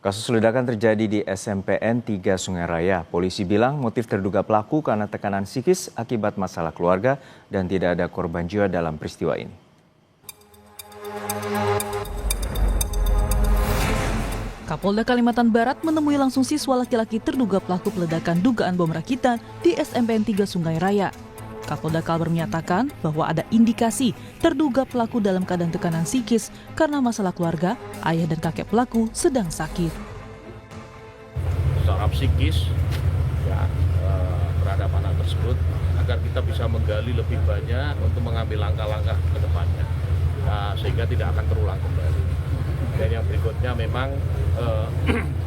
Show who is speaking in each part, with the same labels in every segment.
Speaker 1: Kasus ledakan terjadi di SMPN 3 Sungai Raya. Polisi bilang motif terduga pelaku karena tekanan psikis akibat masalah keluarga dan tidak ada korban jiwa dalam peristiwa ini.
Speaker 2: Kapolda Kalimantan Barat menemui langsung siswa laki-laki terduga pelaku peledakan dugaan bom rakitan di SMPN 3 Sungai Raya. Kapolda Kalbar menyatakan bahwa ada indikasi terduga pelaku dalam keadaan tekanan psikis karena masalah keluarga, ayah dan kakek pelaku sedang sakit.
Speaker 3: Secara psikis ya, terhadap anak tersebut agar kita bisa menggali lebih banyak untuk mengambil langkah-langkah ke depannya, sehingga tidak akan terulang kembali. Dan yang berikutnya memang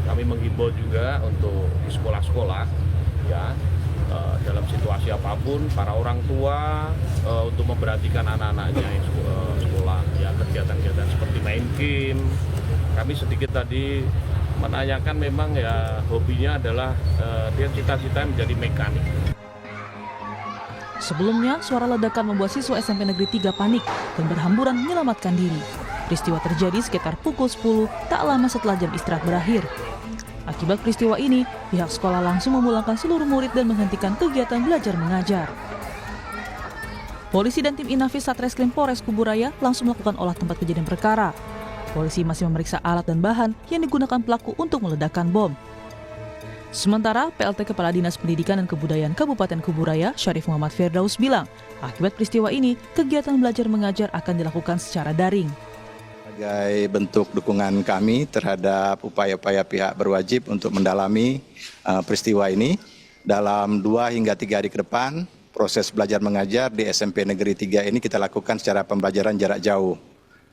Speaker 3: kami menghimbau juga untuk di sekolah-sekolah ya, dalam situasi apapun para orang tua untuk memperhatikan anak-anaknya yang sekolah ya, kegiatan-kegiatan seperti main game. Kami sedikit tadi menanyakan memang ya hobinya adalah dia cita-cita menjadi mekanik.
Speaker 2: Sebelumnya, suara ledakan membuat siswa SMP Negeri 3 panik dan berhamburan menyelamatkan diri. Peristiwa terjadi sekitar pukul 10 tak lama setelah jam istirahat berakhir. Akibat peristiwa ini, pihak sekolah langsung memulangkan seluruh murid dan menghentikan kegiatan belajar mengajar. Polisi dan tim Inafis Satreskrim Polres Kubu Raya langsung melakukan olah tempat kejadian perkara. Polisi masih memeriksa alat dan bahan yang digunakan pelaku untuk meledakkan bom. Sementara, PLT Kepala Dinas Pendidikan dan Kebudayaan Kabupaten Kubu Raya, Syarif Muhammad Firdaus bilang, akibat peristiwa ini, kegiatan belajar mengajar akan dilakukan secara daring.
Speaker 4: Sebagai bentuk dukungan kami terhadap upaya-upaya pihak berwajib untuk mendalami peristiwa ini, dalam 2 hingga 3 hari ke depan, proses belajar mengajar di SMP Negeri 3 ini kita lakukan secara pembelajaran jarak jauh.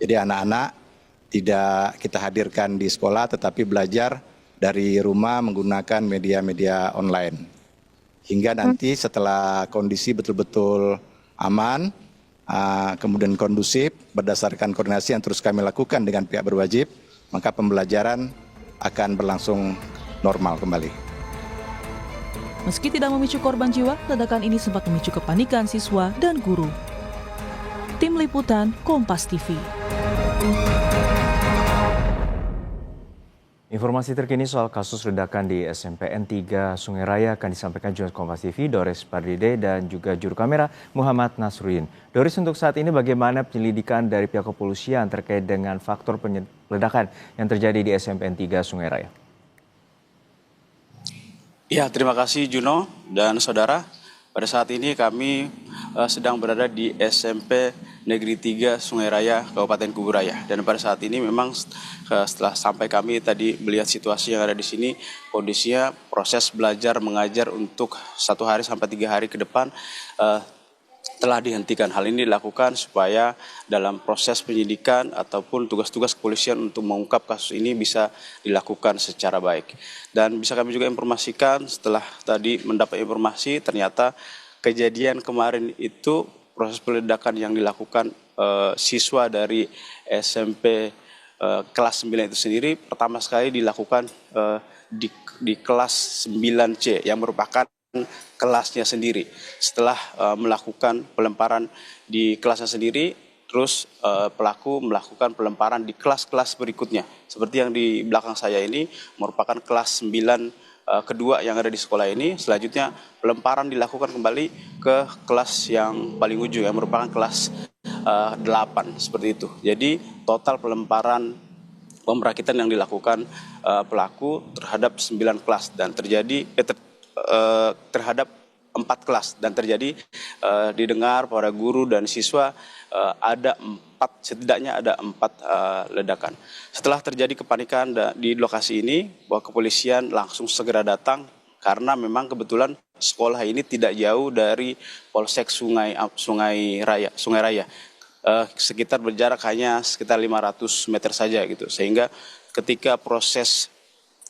Speaker 4: Jadi anak-anak tidak kita hadirkan di sekolah, tetapi belajar dari rumah menggunakan media-media online. Hingga nanti setelah kondisi betul-betul aman, kemudian kondusif, berdasarkan koordinasi yang terus kami lakukan dengan pihak berwajib, maka pembelajaran akan berlangsung normal kembali.
Speaker 2: Meski tidak memicu korban jiwa, ledakan ini sempat memicu kepanikan siswa dan guru. Tim Liputan Kompas TV.
Speaker 1: Informasi terkini soal kasus ledakan di SMPN 3 Sungai Raya akan disampaikan jurnalis Kompas TV Doris Pardide dan juga juru kamera Muhammad Nasruddin. Doris, untuk saat ini bagaimana penyelidikan dari pihak kepolisian terkait dengan faktor ledakan yang terjadi di SMPN 3 Sungai Raya?
Speaker 5: Ya, terima kasih Juno dan saudara. Pada saat ini kami sedang berada di SMP Negeri 3 Sungai Raya, Kabupaten Kubu Raya. Dan pada saat ini memang setelah sampai kami tadi melihat situasi yang ada di sini, kondisinya proses belajar mengajar untuk 1 hari sampai 3 hari ke depan telah dihentikan. Hal ini dilakukan supaya dalam proses penyidikan ataupun tugas-tugas kepolisian untuk mengungkap kasus ini bisa dilakukan secara baik. Dan bisa kami juga informasikan setelah tadi mendapat informasi ternyata kejadian kemarin itu proses peledakan yang dilakukan siswa dari SMP kelas 9 itu sendiri pertama sekali dilakukan di kelas 9C yang merupakan kelasnya sendiri. Setelah melakukan pelemparan di kelasnya sendiri, terus pelaku melakukan pelemparan di kelas-kelas berikutnya. Seperti yang di belakang saya ini merupakan kelas 9 kedua yang ada di sekolah ini. Selanjutnya pelemparan dilakukan kembali ke kelas yang paling ujung yang merupakan kelas 8 seperti itu. Jadi total pelemparan bom rakitan yang dilakukan pelaku terhadap 9 kelas dan terjadi terhadap 4 kelas dan terjadi didengar para guru dan siswa setidaknya ada 4 ledakan. Setelah terjadi kepanikan di lokasi ini, bahwa kepolisian langsung segera datang karena memang kebetulan sekolah ini tidak jauh dari Polsek Sungai Raya. Sekitar berjarak hanya sekitar 500 meter saja gitu. Sehingga ketika proses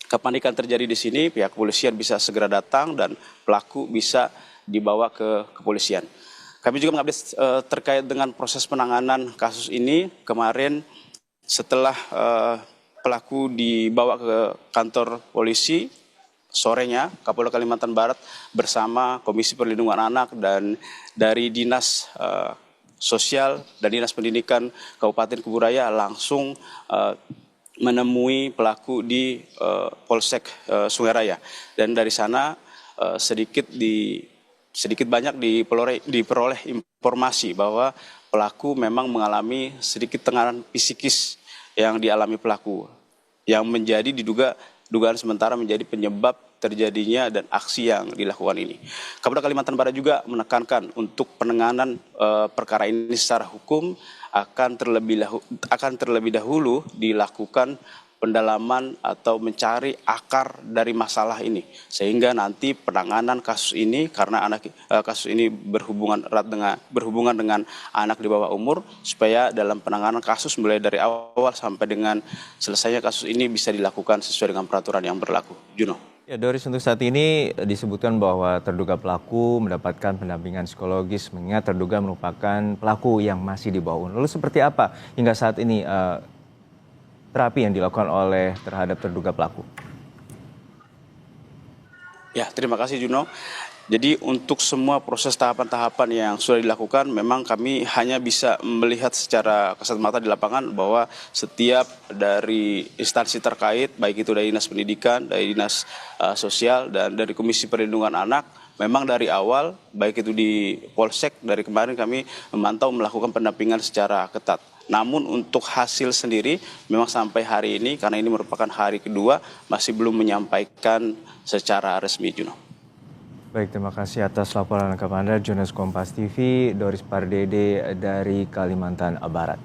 Speaker 5: kepanikan terjadi di sini, pihak kepolisian bisa segera datang dan pelaku bisa dibawa ke kepolisian. Kami juga mengupdate terkait dengan proses penanganan kasus ini. Kemarin setelah pelaku dibawa ke kantor polisi, sorenya Kapolda Kalimantan Barat bersama Komisi Perlindungan Anak dan dari Dinas Sosial dan Dinas Pendidikan Kabupaten Kubu Raya langsung menemui pelaku di Polsek Sungai Raya, dan dari sana sedikit banyak diperoleh informasi bahwa pelaku memang mengalami sedikit tekanan psikis yang dialami pelaku, yang dugaan sementara menjadi penyebab terjadinya dan aksi yang dilakukan ini. Kapolda Kalimantan Barat juga menekankan untuk penanganan perkara ini secara hukum akan terlebih dahulu dilakukan pendalaman atau mencari akar dari masalah ini, sehingga nanti penanganan kasus ini, karena kasus ini berhubungan dengan anak di bawah umur, supaya dalam penanganan kasus mulai dari awal sampai dengan selesainya kasus ini bisa dilakukan sesuai dengan peraturan yang berlaku. Juno.
Speaker 1: Ya, Doris, untuk saat ini disebutkan bahwa terduga pelaku mendapatkan pendampingan psikologis mengingat terduga merupakan pelaku yang masih di bawah umur. Lalu seperti apa hingga saat ini terapi yang dilakukan terhadap terduga pelaku?
Speaker 5: Ya, terima kasih Juno. Jadi untuk semua proses tahapan-tahapan yang sudah dilakukan, memang kami hanya bisa melihat secara kasat mata di lapangan bahwa setiap dari instansi terkait, baik itu dari Dinas Pendidikan, dari Dinas Sosial, dan dari Komisi Perlindungan Anak, memang dari awal, baik itu di Polsek, dari kemarin kami memantau melakukan pendampingan secara ketat. Namun untuk hasil sendiri, memang sampai hari ini, karena ini merupakan hari kedua, masih belum menyampaikan secara resmi, Juno.
Speaker 1: Baik, terima kasih atas laporan lengkap Anda, jurnalis Kompas TV, Doris Pardede dari Kalimantan Barat.